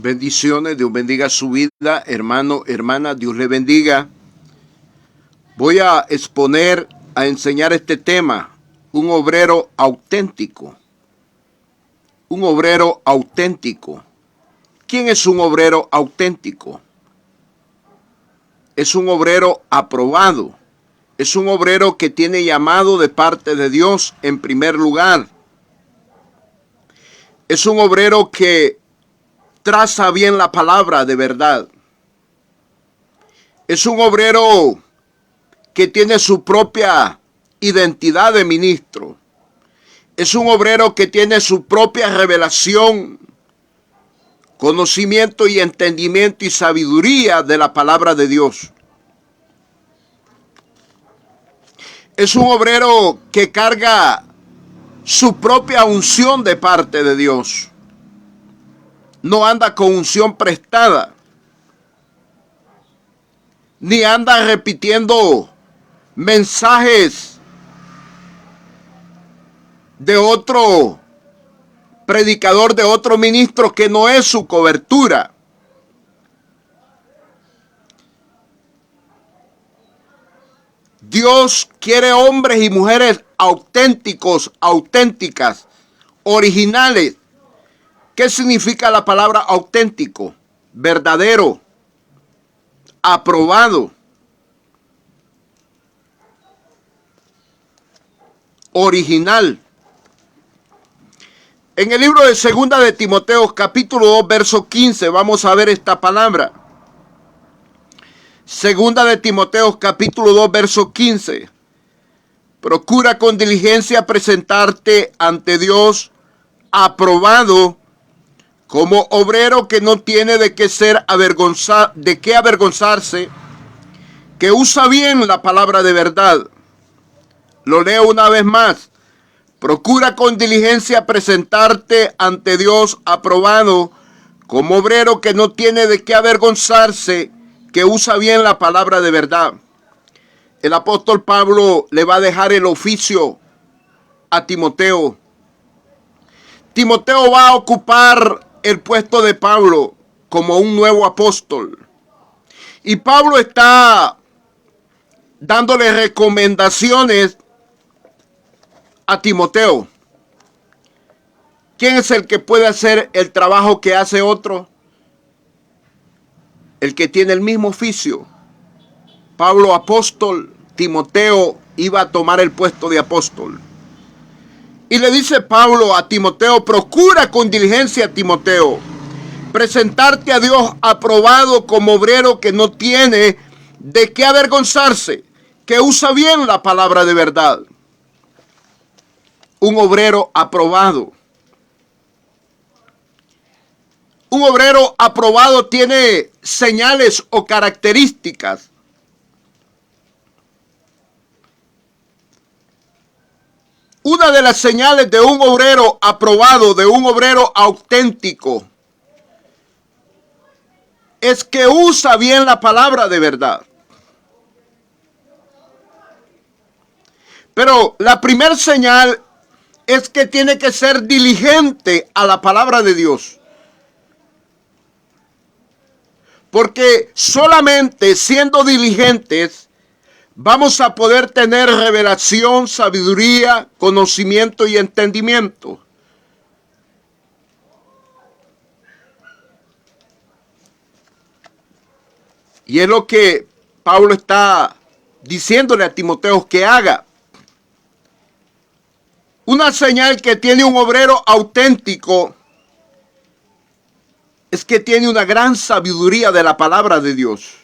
Bendiciones, Dios bendiga su vida, hermano, hermana, Dios le bendiga. Voy a exponer, a enseñar este tema, un obrero auténtico. Un obrero auténtico. ¿Quién es un obrero auténtico? Es un obrero aprobado. Es un obrero que tiene llamado de parte de Dios en primer lugar. Es un obrero que traza bien la palabra de verdad. Es un obrero que tiene su propia identidad de ministro. Es un obrero que tiene su propia revelación, conocimiento y entendimiento y sabiduría de la palabra de Dios. Es un obrero que carga su propia unción de parte de Dios. No anda con unción prestada, ni anda repitiendo mensajes de otro predicador, de otro ministro que no es su cobertura. Dios quiere hombres y mujeres auténticos, auténticas, originales. ¿Qué significa la palabra auténtico? Verdadero, aprobado, original. En el libro de Segunda de Timoteo, capítulo 2, verso 15, vamos a ver esta palabra. Segunda de Timoteo, capítulo 2, verso 15. Procura con diligencia presentarte ante Dios aprobado, como obrero que no tiene de qué avergonzarse, que usa bien la palabra de verdad. Lo leo una vez más. Procura con diligencia presentarte ante Dios aprobado, como obrero que no tiene de qué avergonzarse, que usa bien la palabra de verdad. El apóstol Pablo le va a dejar el oficio a Timoteo. Timoteo va a ocupar el puesto de Pablo como un nuevo apóstol. Y Pablo está dándole recomendaciones a Timoteo. ¿Quién es el que puede hacer el trabajo que hace otro? El que tiene el mismo oficio. Pablo apóstol, Timoteo iba a tomar el puesto de apóstol. Y le dice Pablo a Timoteo: procura con diligencia, Timoteo, presentarte a Dios aprobado como obrero que no tiene de qué avergonzarse, que usa bien la palabra de verdad. Un obrero aprobado. Un obrero aprobado tiene señales o características. Una de las señales de un obrero aprobado, de un obrero auténtico, es que usa bien la palabra de verdad. Pero la primera señal es que tiene que ser diligente a la palabra de Dios. Porque solamente siendo diligentes vamos a poder tener revelación, sabiduría, conocimiento y entendimiento. Y es lo que Pablo está diciéndole a Timoteo que haga. Una señal que tiene un obrero auténtico es que tiene una gran sabiduría de la palabra de Dios.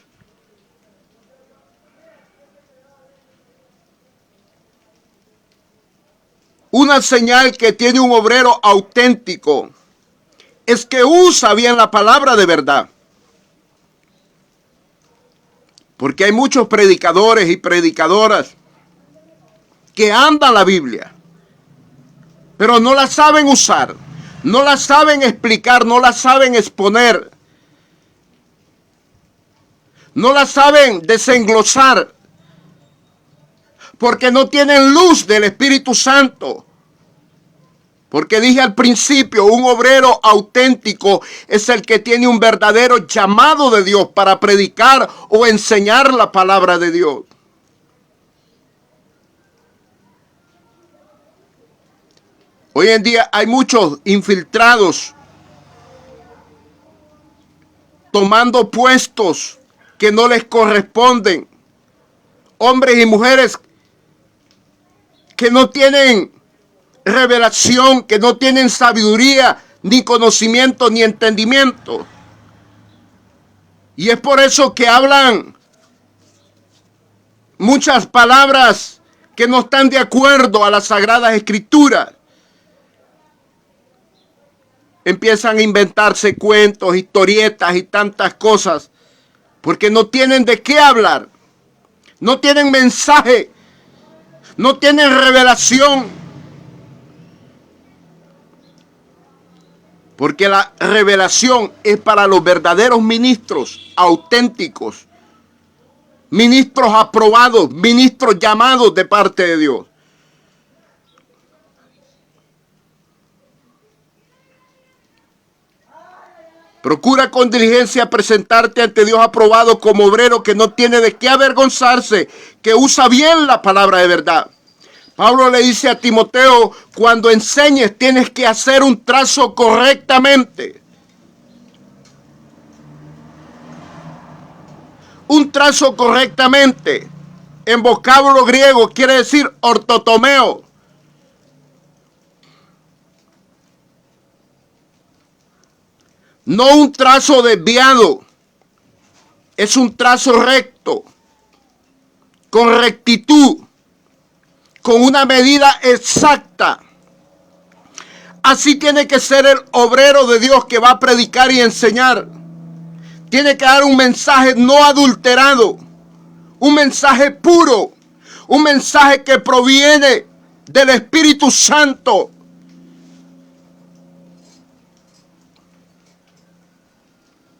Una señal que tiene un obrero auténtico es que usa bien la palabra de verdad. Porque hay muchos predicadores y predicadoras que andan la Biblia, pero no la saben usar, no la saben explicar, no la saben exponer, no la saben desenglosar, porque no tienen luz del Espíritu Santo, Porque dije al principio, un obrero auténtico es el que tiene un verdadero llamado de Dios para predicar o enseñar la palabra de Dios. Hoy en día hay muchos infiltrados tomando puestos que no les corresponden. Hombres y mujeres que no tienen revelación, que no tienen sabiduría, ni conocimiento, ni entendimiento. Y es por eso que hablan muchas palabras que no están de acuerdo a las Sagradas Escrituras. Empiezan a inventarse cuentos, historietas y tantas cosas, porque no tienen de qué hablar, no tienen mensaje, no tienen revelación. Porque la revelación es para los verdaderos ministros auténticos, ministros aprobados, ministros llamados de parte de Dios. Procura con diligencia presentarte ante Dios aprobado como obrero que no tiene de qué avergonzarse, que usa bien la palabra de verdad. Pablo le dice a Timoteo, cuando enseñes tienes que hacer un trazo correctamente. Un trazo correctamente, en vocablo griego, quiere decir ortotomeo. No un trazo desviado, es un trazo recto, con rectitud, con una medida exacta. Así tiene que ser el obrero de Dios que va a predicar y enseñar. Tiene que dar un mensaje no adulterado, un mensaje puro, un mensaje que proviene del Espíritu Santo.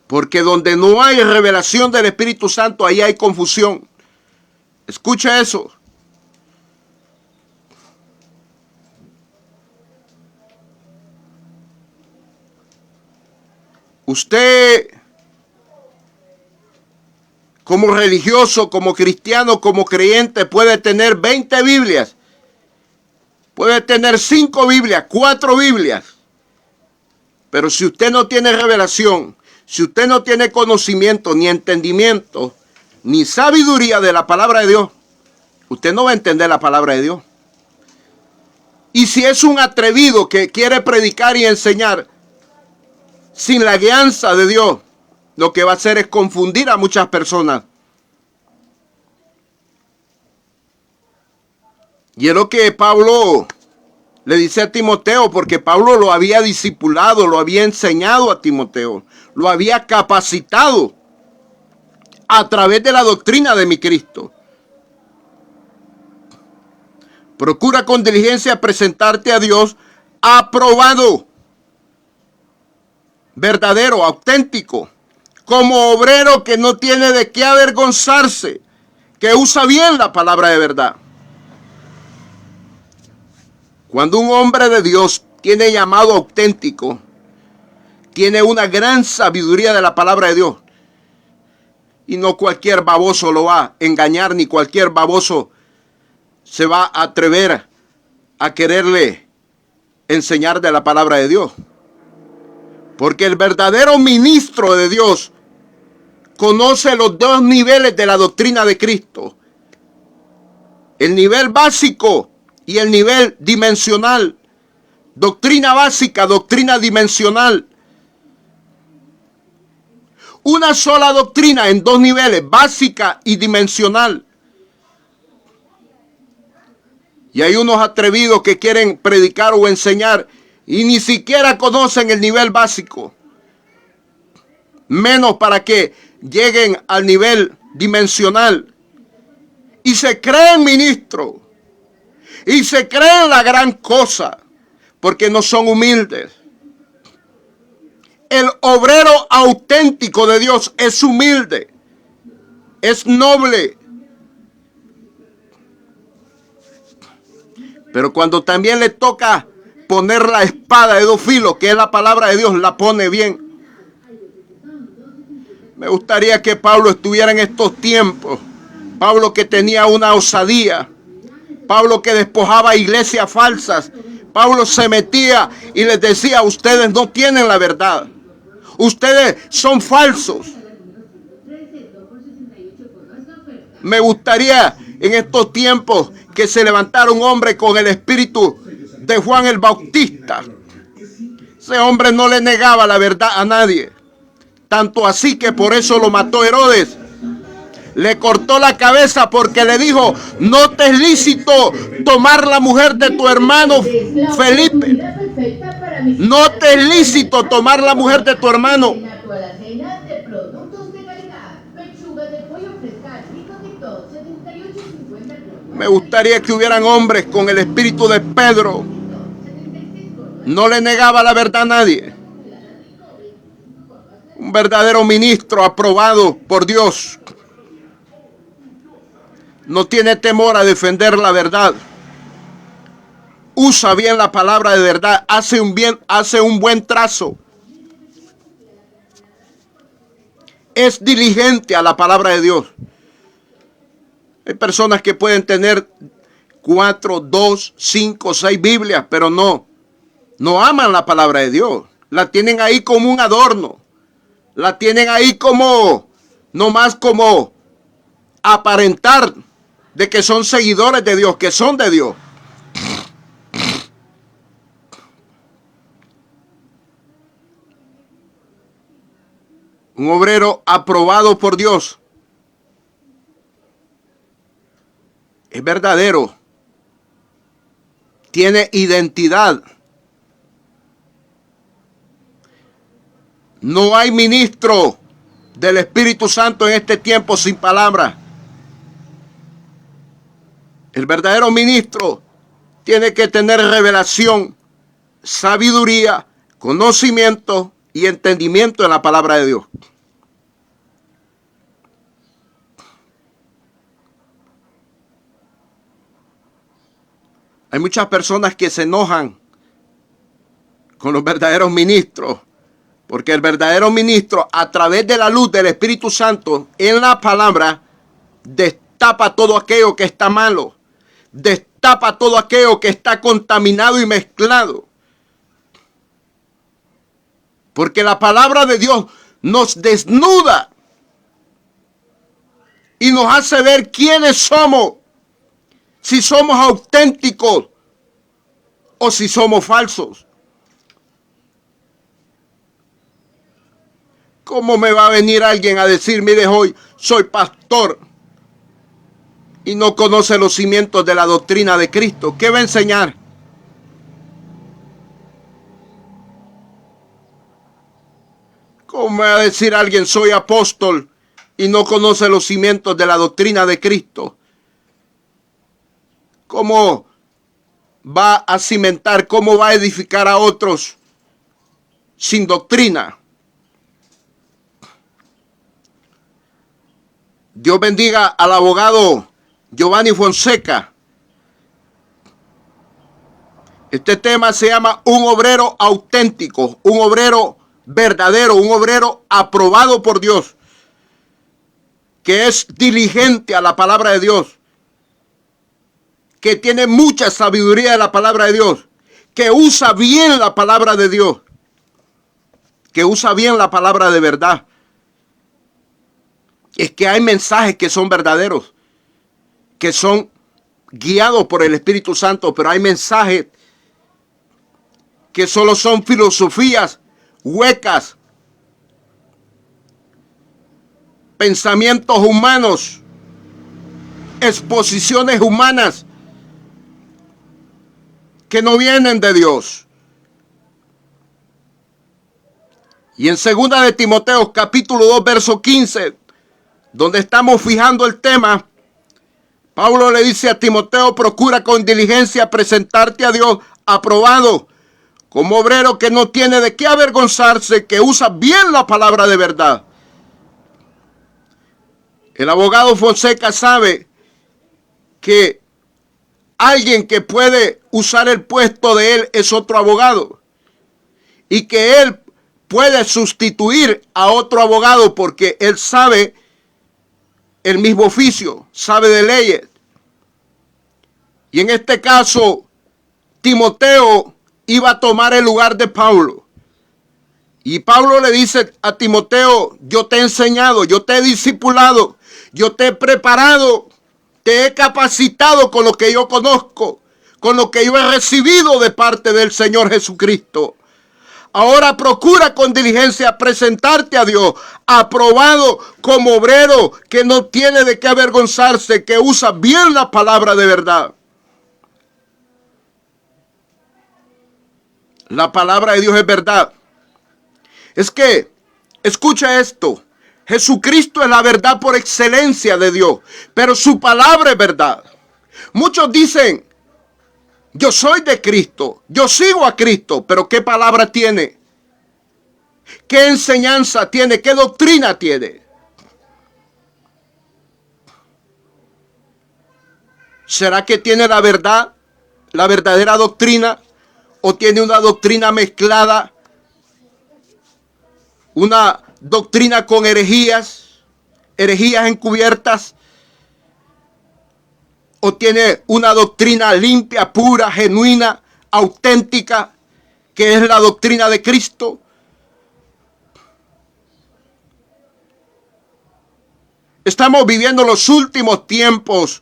Porque donde no hay revelación del Espíritu Santo, ahí hay confusión. Escucha eso. Usted, como religioso, como cristiano, como creyente, puede tener 20 Biblias. Puede tener 5 Biblias, 4 Biblias. Pero si usted no tiene revelación, si usted no tiene conocimiento, ni entendimiento, ni sabiduría de la palabra de Dios, usted no va a entender la palabra de Dios. Y si es un atrevido que quiere predicar y enseñar sin la guianza de Dios, lo que va a hacer es confundir a muchas personas. Y es lo que Pablo le dice a Timoteo, porque Pablo lo había discipulado, lo había enseñado a Timoteo, lo había capacitado a través de la doctrina de mi Cristo. Procura con diligencia presentarte a Dios aprobado, verdadero, auténtico, como obrero que no tiene de qué avergonzarse, que usa bien la palabra de verdad. Cuando un hombre de Dios tiene llamado auténtico, tiene una gran sabiduría de la palabra de Dios. Y no cualquier baboso lo va a engañar, ni cualquier baboso se va a atrever a quererle enseñar de la palabra de Dios. Porque el verdadero ministro de Dios conoce los dos niveles de la doctrina de Cristo. El nivel básico y el nivel dimensional. Doctrina básica, doctrina dimensional. Una sola doctrina en dos niveles, básica y dimensional. Y hay unos atrevidos que quieren predicar o enseñar y ni siquiera conocen el nivel básico. Menos para que lleguen al nivel dimensional. Y se creen ministros. Y se creen la gran cosa. Porque no son humildes. El obrero auténtico de Dios es humilde. Es noble. Pero cuando también le toca poner la espada de dos filos, que es la palabra de Dios, la pone bien. Me gustaría que Pablo estuviera en estos tiempos. Pablo que tenía una osadía. Pablo que despojaba iglesias falsas. Pablo se metía y les decía: ustedes no tienen la verdad. Ustedes son falsos. Me gustaría en estos tiempos que se levantara un hombre con el espíritu de Juan el Bautista. Ese hombre no le negaba la verdad a nadie. Tanto así que por eso lo mató Herodes. Le cortó la cabeza porque le dijo: no te es lícito tomar la mujer de tu hermano Felipe. No te es lícito tomar la mujer de tu hermano. Me gustaría que hubieran hombres con el espíritu de Pedro. No le negaba la verdad a nadie. Un verdadero ministro aprobado por Dios. No tiene temor a defender la verdad. Usa bien la palabra de verdad. Hace un buen trazo. Es diligente a la palabra de Dios. Hay personas que pueden tener 4, 2, 5, 6 Biblias, pero no aman la palabra de Dios. La tienen ahí como un adorno. La tienen ahí como, nomás como aparentar de que son seguidores de Dios, que son de Dios. Un obrero aprobado por Dios es verdadero, tiene identidad. No hay ministro del Espíritu Santo en este tiempo sin palabra. El verdadero ministro tiene que tener revelación, sabiduría, conocimiento y entendimiento en la palabra de Dios. Hay muchas personas que se enojan con los verdaderos ministros, porque el verdadero ministro, a través de la luz del Espíritu Santo en la palabra, destapa todo aquello que está malo, destapa todo aquello que está contaminado y mezclado. Porque la palabra de Dios nos desnuda y nos hace ver quiénes somos, si somos auténticos o si somos falsos. ¿Cómo me va a venir alguien a decir: mire, hoy soy pastor, y no conoce los cimientos de la doctrina de Cristo? ¿Qué va a enseñar? ¿Cómo me va a decir alguien: soy apóstol, y no conoce los cimientos de la doctrina de Cristo? ¿Cómo va a cimentar, cómo va a edificar a otros sin doctrina? Dios bendiga al abogado Giovanni Fonseca. Este tema se llama un obrero auténtico, un obrero verdadero, un obrero aprobado por Dios, que es diligente a la palabra de Dios, que tiene mucha sabiduría de la palabra de Dios, que usa bien la palabra de Dios, que usa bien la palabra de verdad. Es que hay mensajes que son verdaderos, que son guiados por el Espíritu Santo, pero hay mensajes que solo son filosofías huecas, pensamientos humanos, exposiciones humanas que no vienen de Dios. Y en 2 de Timoteo capítulo 2 verso 15, donde estamos fijando el tema, Pablo le dice a Timoteo: procura con diligencia presentarte a Dios aprobado, como obrero que no tiene de qué avergonzarse, que usa bien la palabra de verdad. El abogado Fonseca sabe que alguien que puede usar el puesto de él es otro abogado. Y que él puede sustituir a otro abogado porque él sabe el mismo oficio, sabe de leyes. Y en este caso, Timoteo iba a tomar el lugar de Pablo. Y Pablo le dice a Timoteo, yo te he enseñado, yo te he discipulado, yo te he preparado, te he capacitado con lo que yo conozco, con lo que yo he recibido de parte del Señor Jesucristo. Ahora procura con diligencia presentarte a Dios, aprobado como obrero que no tiene de qué avergonzarse, que usa bien la palabra de verdad. La palabra de Dios es verdad. Es que, escucha esto, Jesucristo es la verdad por excelencia de Dios, pero su palabra es verdad. Muchos dicen, yo soy de Cristo, yo sigo a Cristo, pero ¿qué palabra tiene? ¿Qué enseñanza tiene? ¿Qué doctrina tiene? ¿Será que tiene la verdad, la verdadera doctrina? ¿O tiene una doctrina mezclada? ¿Una doctrina con herejías encubiertas? ¿O tiene una doctrina limpia, pura, genuina, auténtica, que es la doctrina de Cristo? Estamos viviendo los últimos tiempos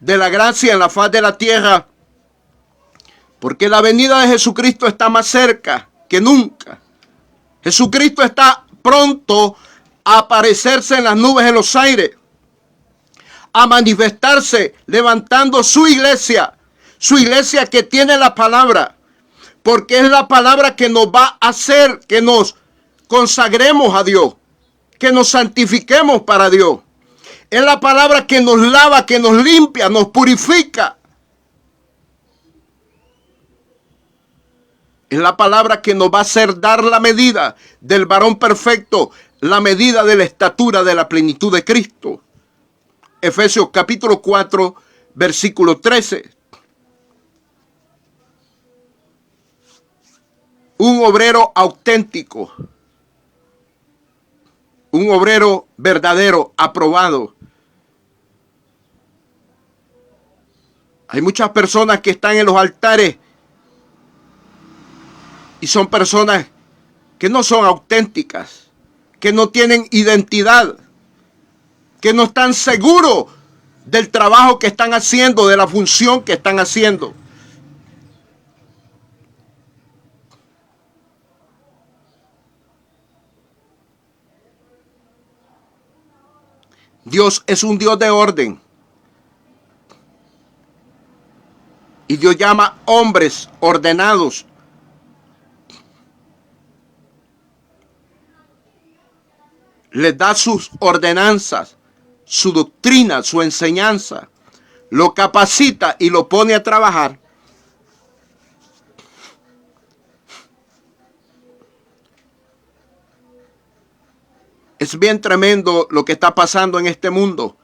de la gracia en la faz de la tierra, porque la venida de Jesucristo está más cerca que nunca. Jesucristo está pronto a aparecerse en las nubes en los aires, a manifestarse levantando su iglesia que tiene la palabra, porque es la palabra que nos va a hacer que nos consagremos a Dios, que nos santifiquemos para Dios. Es la palabra que nos lava, que nos limpia, nos purifica. Es la palabra que nos va a hacer dar la medida del varón perfecto, la medida de la estatura de la plenitud de Cristo. Efesios capítulo 4, versículo 13. Un obrero auténtico, un obrero verdadero, aprobado. Hay muchas personas que están en los altares y son personas que no son auténticas, que no tienen identidad, que no están seguros del trabajo que están haciendo, de la función que están haciendo. Dios es un Dios de orden. Y Dios llama hombres ordenados. Les da sus ordenanzas, su doctrina, su enseñanza. Lo capacita y lo pone a trabajar. Es bien tremendo lo que está pasando en este mundo.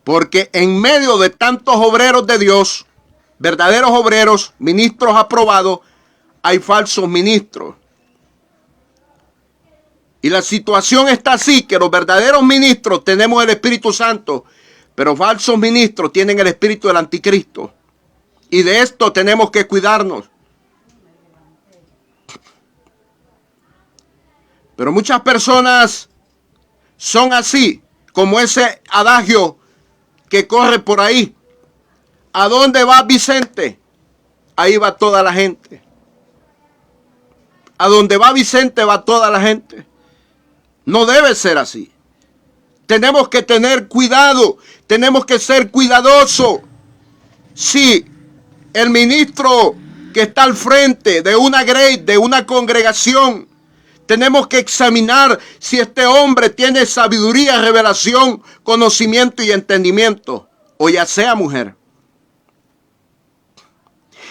Porque en medio de tantos obreros de Dios, verdaderos obreros, ministros aprobados, hay falsos ministros. Y la situación está así, que los verdaderos ministros tenemos el Espíritu Santo, pero falsos ministros tienen el espíritu del anticristo. Y de esto tenemos que cuidarnos. Pero muchas personas son así, como ese adagio que corre por ahí. ¿A dónde va Vicente? Ahí va toda la gente. A donde va Vicente va toda la gente. No debe ser así. Tenemos que tener cuidado. Tenemos que ser cuidadosos. Si el ministro que está al frente de una grey, de una congregación, tenemos que examinar si este hombre tiene sabiduría, revelación, conocimiento y entendimiento. O ya sea mujer.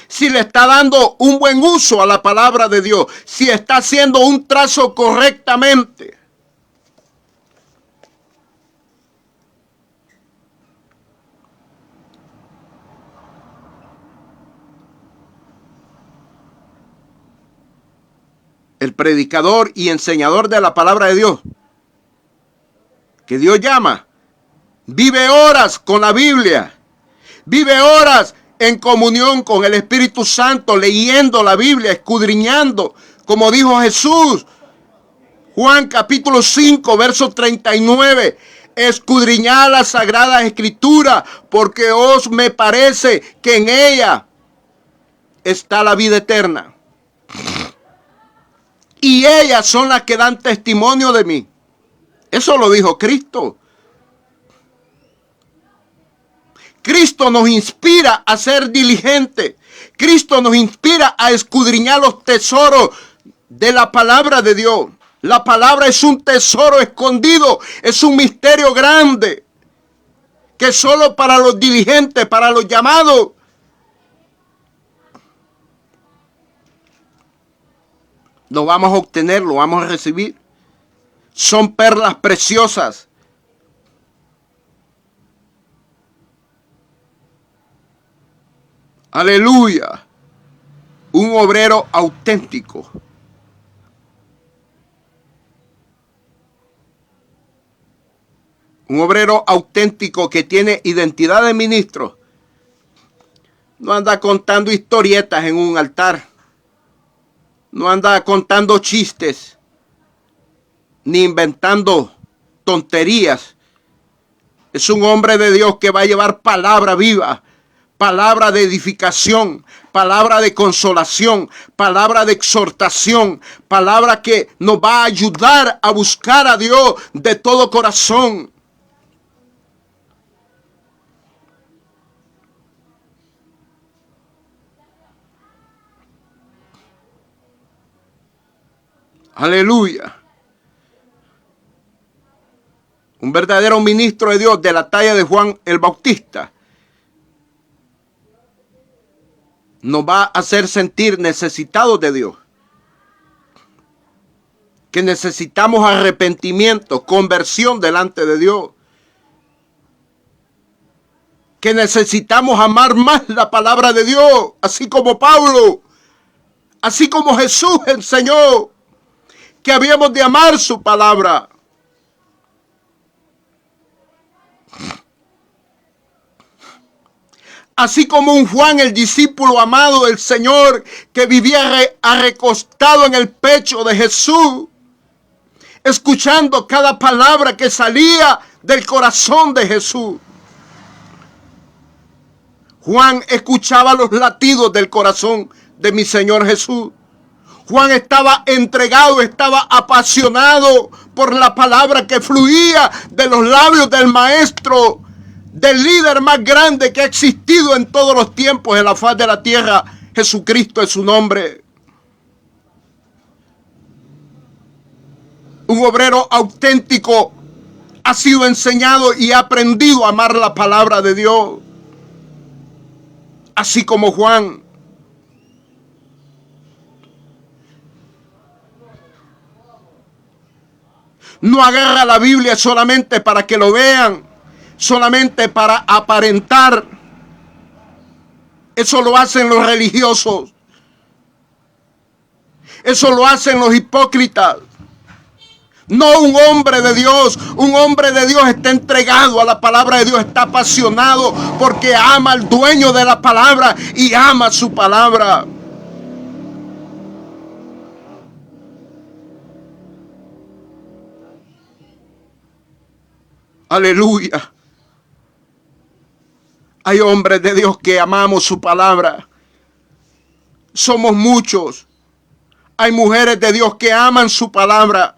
Si le está dando un buen uso a la palabra de Dios. Si está haciendo un trazo correctamente. el predicador y enseñador de la palabra de Dios, que Dios llama, vive horas con la Biblia, vive horas en comunión con el Espíritu Santo, leyendo la Biblia, escudriñando, como dijo Jesús, Juan capítulo 5, verso 39, escudriñad las sagradas escrituras, porque os me parece que en ella está la vida eterna. Y ellas son las que dan testimonio de mí. Eso lo dijo Cristo. Cristo nos inspira a ser diligentes. Cristo nos inspira a escudriñar los tesoros de la palabra de Dios. La palabra es un tesoro escondido, es un misterio grande, que solo para los diligentes, para los llamados, lo vamos a obtener, lo vamos a recibir. Son perlas preciosas. Aleluya. Un obrero auténtico. Un obrero auténtico que tiene identidad de ministro. No anda contando historietas en un altar. No anda contando chistes. Ni inventando tonterías. Es un hombre de Dios que va a llevar palabra viva. Palabra de edificación, palabra de consolación, palabra de exhortación, palabra que nos va a ayudar a buscar a Dios de todo corazón. Aleluya. Un verdadero ministro de Dios de la talla de Juan el Bautista nos va a hacer sentir necesitados de Dios. Que necesitamos arrepentimiento, conversión delante de Dios. Que necesitamos amar más la palabra de Dios, así como Pablo, así como Jesús enseñó que habíamos de amar su palabra. Así como un Juan, el discípulo amado del Señor, que vivía recostado en el pecho de Jesús, escuchando cada palabra que salía del corazón de Jesús. Juan escuchaba los latidos del corazón de mi Señor Jesús. Juan estaba entregado, estaba apasionado por la palabra que fluía de los labios del maestro, del líder más grande que ha existido en todos los tiempos en la faz de la tierra. Jesucristo es su nombre. Un obrero auténtico ha sido enseñado y ha aprendido a amar la palabra de Dios. Así como Juan. No agarra la Biblia solamente para que lo vean, solamente para aparentar. Eso lo hacen los religiosos. Eso lo hacen los hipócritas. No un hombre de Dios. Un hombre de Dios está entregado a la palabra de Dios, está apasionado porque ama al dueño de la palabra y ama su palabra. Aleluya. Hay hombres de Dios que amamos su palabra. Somos muchos. Hay mujeres de Dios que aman su palabra.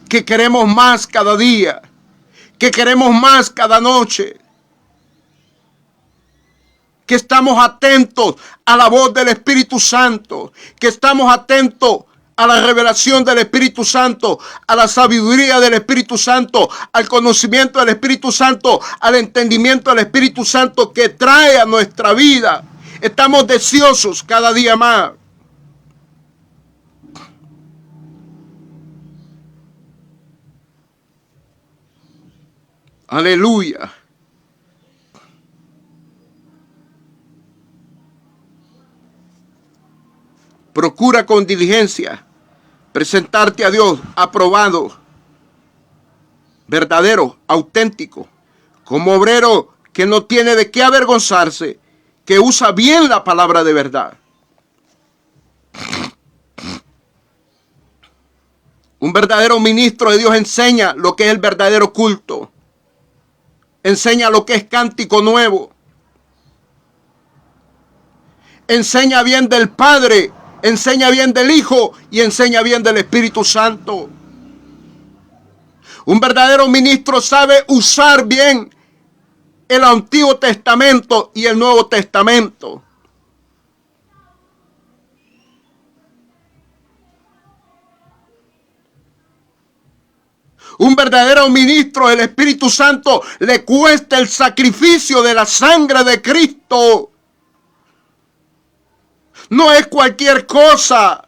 Que queremos más cada día. Que queremos más cada noche. Que estamos atentos a la voz del Espíritu Santo. Que estamos atentos a la revelación del Espíritu Santo, a la sabiduría del Espíritu Santo, al conocimiento del Espíritu Santo, al entendimiento del Espíritu Santo que trae a nuestra vida. Estamos deseosos cada día más. Aleluya. Procura con diligencia presentarte a Dios aprobado, verdadero, auténtico, como obrero que no tiene de qué avergonzarse, que usa bien la palabra de verdad. Un verdadero ministro de Dios enseña lo que es el verdadero culto. Enseña lo que es cántico nuevo. Enseña bien del Padre, enseña bien del Hijo y enseña bien del Espíritu Santo. Un verdadero ministro sabe usar bien el Antiguo Testamento y el Nuevo Testamento. Un verdadero ministro del Espíritu Santo le cuesta el sacrificio de la sangre de Cristo. No es cualquier cosa.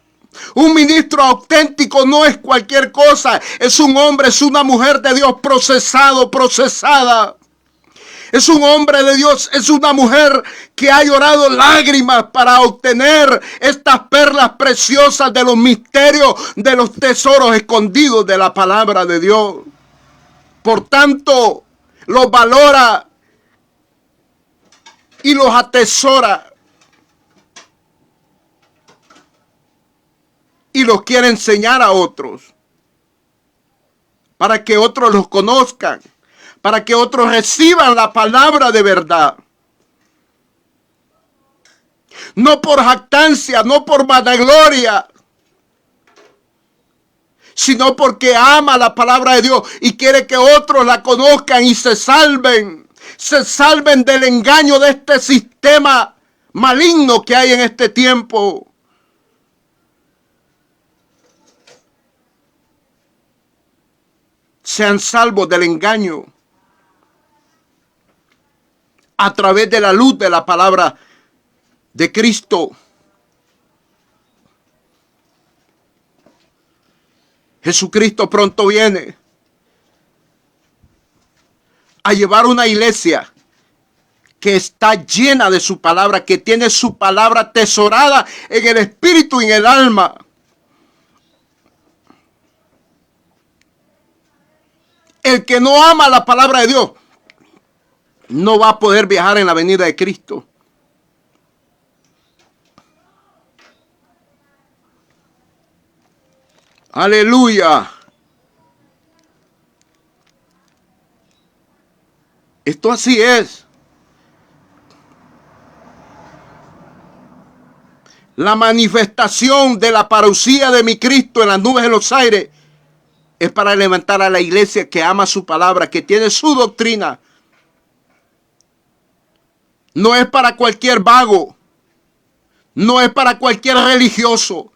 Un ministro auténtico no es cualquier cosa. Es un hombre, es una mujer de Dios procesado, procesada. Es un hombre de Dios, es una mujer que ha llorado lágrimas para obtener estas perlas preciosas de los misterios, de los tesoros escondidos de la palabra de Dios. Por tanto, los valora y los atesora. Y los quiere enseñar a otros, para que otros los conozcan, para que otros reciban la palabra de verdad. No por jactancia, no por vanagloria, sino porque ama la palabra de Dios y quiere que otros la conozcan y se salven del engaño de este sistema maligno que hay en este tiempo. Sean salvos del engaño a través de la luz de la palabra de Cristo. Jesucristo pronto viene a llevar una iglesia que está llena de su palabra, que tiene su palabra atesorada en el espíritu y en el alma. El que no ama la palabra de Dios no va a poder viajar en la venida de Cristo. Aleluya. Esto así es. La manifestación de la parucía de mi Cristo en las nubes de los aires es para levantar a la iglesia que ama su palabra, que tiene su doctrina. No es para cualquier vago. No es para cualquier religioso.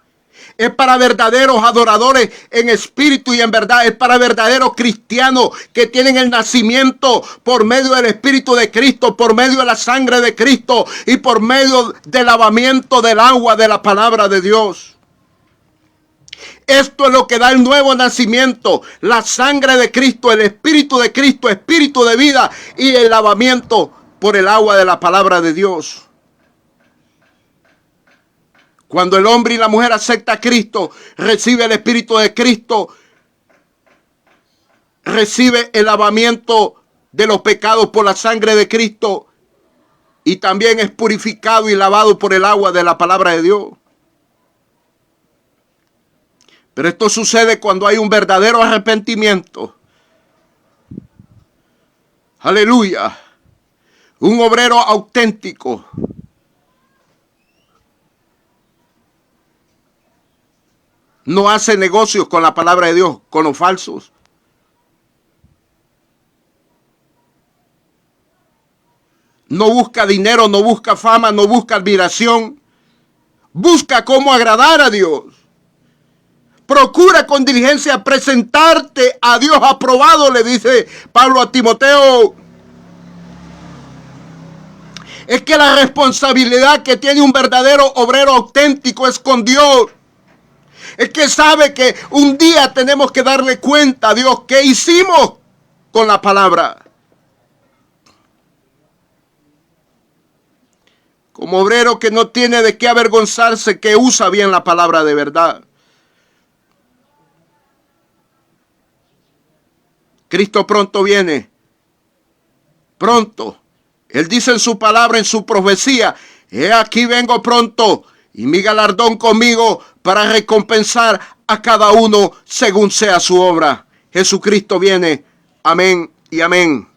Es para verdaderos adoradores en espíritu y en verdad. Es para verdaderos cristianos que tienen el nacimiento por medio del Espíritu de Cristo, por medio de la sangre de Cristo y por medio del lavamiento del agua de la palabra de Dios. Esto es lo que da el nuevo nacimiento, la sangre de Cristo, el Espíritu de Cristo, Espíritu de vida y el lavamiento por el agua de la palabra de Dios. Cuando el hombre y la mujer acepta a Cristo, recibe el Espíritu de Cristo, recibe el lavamiento de los pecados por la sangre de Cristo y también es purificado y lavado por el agua de la palabra de Dios. Pero esto sucede cuando hay un verdadero arrepentimiento. Aleluya. Un obrero auténtico. No hace negocios con la palabra de Dios, con los falsos. No busca dinero, no busca fama, no busca admiración. Busca cómo agradar a Dios. Procura con diligencia presentarte a Dios aprobado, le dice Pablo a Timoteo. Es que la responsabilidad que tiene un verdadero obrero auténtico es con Dios. Es que sabe que un día tenemos que darle cuenta a Dios qué hicimos con la palabra. como obrero que no tiene de qué avergonzarse, que usa bien la palabra de verdad. Cristo pronto viene. Pronto. Él dice en su palabra, en su profecía: he aquí vengo pronto, y mi galardón conmigo para recompensar a cada uno según sea su obra. Jesucristo viene. Amén y amén.